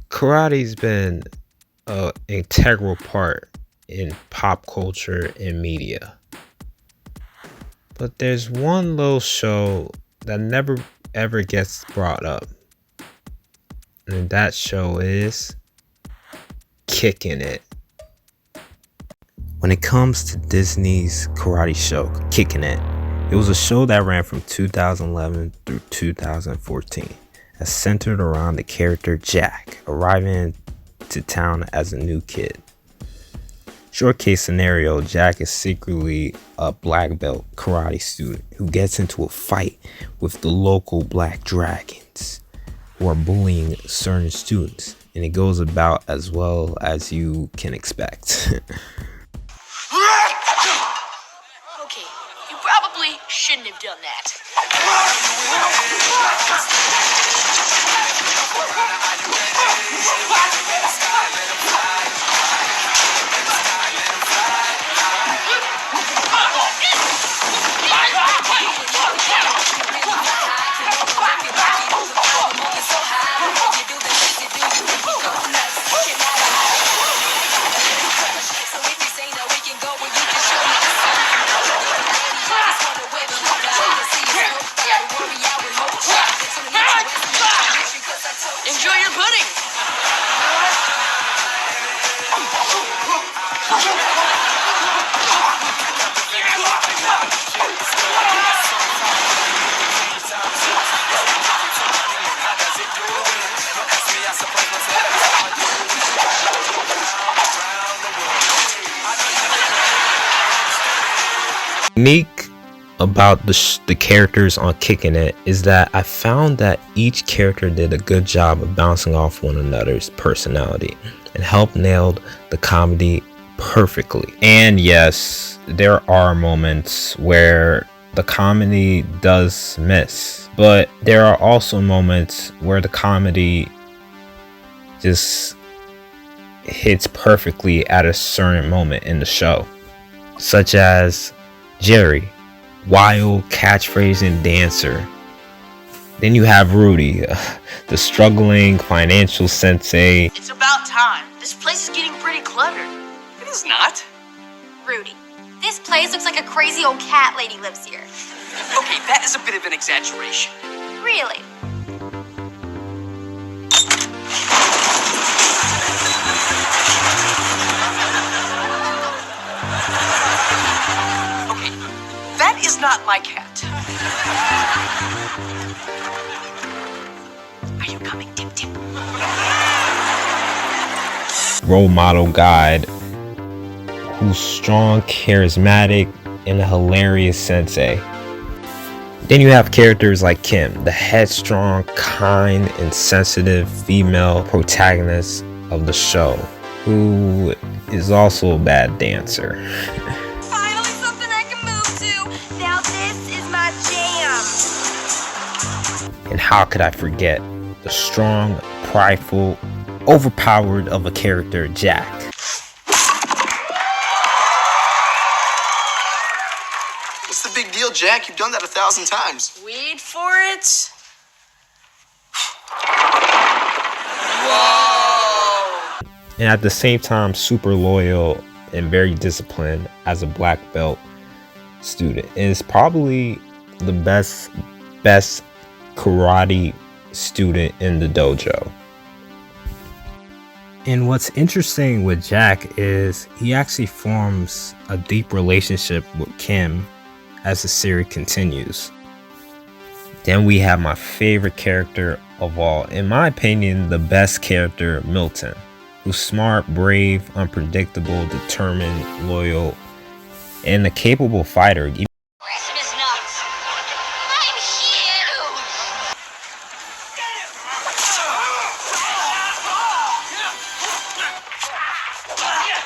Karate's been an integral part in pop culture and media. But there's one little show that never ever gets brought up. And that show is Kickin' It. When it comes to Disney's karate show, Kickin' It, it was a show that ran from 2011 through 2014 and centered around the character Jack arriving to town as a new kid. Short case scenario, Jack is secretly a black belt karate student who gets into a fight with the local black dragons who are bullying certain students, and it goes about as well as you can expect. Okay, you probably shouldn't have done that. Enjoy your pudding! Unique about the characters on Kickin' It is that I found that each character did a good job of bouncing off one another's personality and helped nailed the comedy perfectly. And yes, there are moments where the comedy does miss, but there are also moments where the comedy just hits perfectly at a certain moment in the show, such as Jerry, wild catchphrasing dancer. Then you have Rudy, the struggling financial sensei. It's about time. This place is getting pretty cluttered. It is not. Rudy, this place looks like a crazy old cat lady lives here. Okay, that is a bit of an exaggeration. Really? Okay, that is not my cat. Are you coming, Tip Tip? Role model guide who's strong, charismatic, and a hilarious sensei. Then you have characters like Kim, the headstrong, kind, and sensitive female protagonist of the show, who is also a bad dancer. Finally something I can move to. Now this is my jam. And how could I forget the strong, prideful, overpowered of a character, Jack. What's the big deal, Jack? You've done that 1,000 times. Wait for it. Whoa! And at the same time, super loyal and very disciplined as a black belt student. And is probably the best karate student in the dojo. And what's interesting with Jack is he actually forms a deep relationship with Kim as the series continues. Then we have my favorite character of all, in my opinion, the best character, Milton, who's smart, brave, unpredictable, determined, loyal, and a capable fighter. Christmas nuts. I'm here.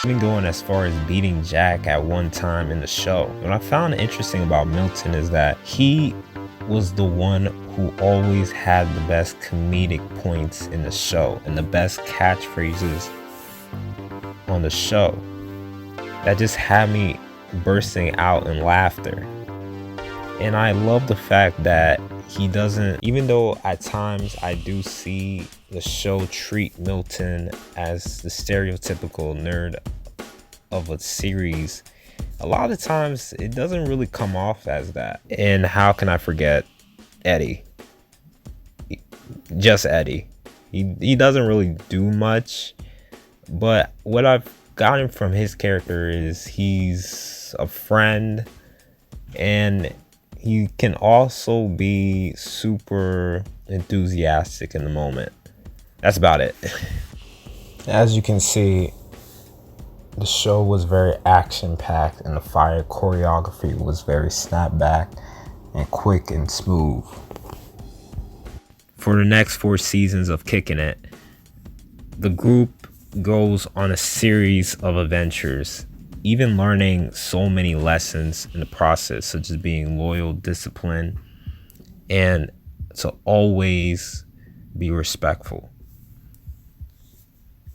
even going as far as beating Jack at one time in the show. What I found interesting about Milton is that he was the one who always had the best comedic points in the show and the best catchphrases on the show that just had me bursting out in laughter. And I love the fact that he doesn't, even though at times I do see the show treat Milton as the stereotypical nerd of a series, a lot of times it doesn't really come off as that. And how can I forget Eddie? Just Eddie. He doesn't really do much, but what I've gotten from his character is he's a friend, and he can also be super enthusiastic in the moment. That's about it. As you can see, the show was very action-packed and the fire choreography was very snapback and quick and smooth. For the next 4 seasons of Kickin' It, the group goes on a series of adventures, even learning so many lessons in the process, such as being loyal, disciplined, and to always be respectful.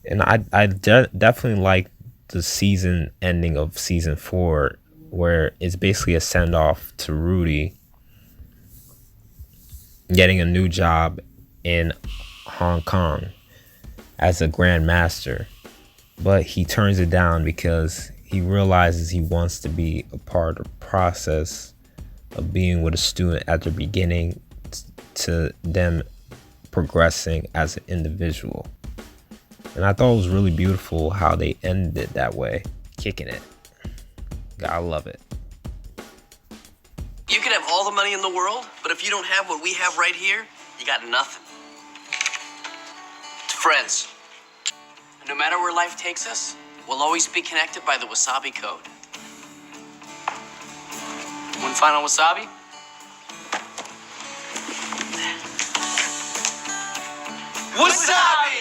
And I definitely like the season ending of season 4, where it's basically a send-off to Rudy getting a new job in Hong Kong as a Grand Master, but he turns it down because he realizes he wants to be a part of the process of being with a student at the beginning to them progressing as an individual. And I thought it was really beautiful how they ended it that way. Kicking it. Gotta love it. You can have all the money in the world, but if you don't have what we have right here, you got nothing. To friends, no matter where life takes us, we'll always be connected by the Wasabi Code. One final Wasabi? Wasabi!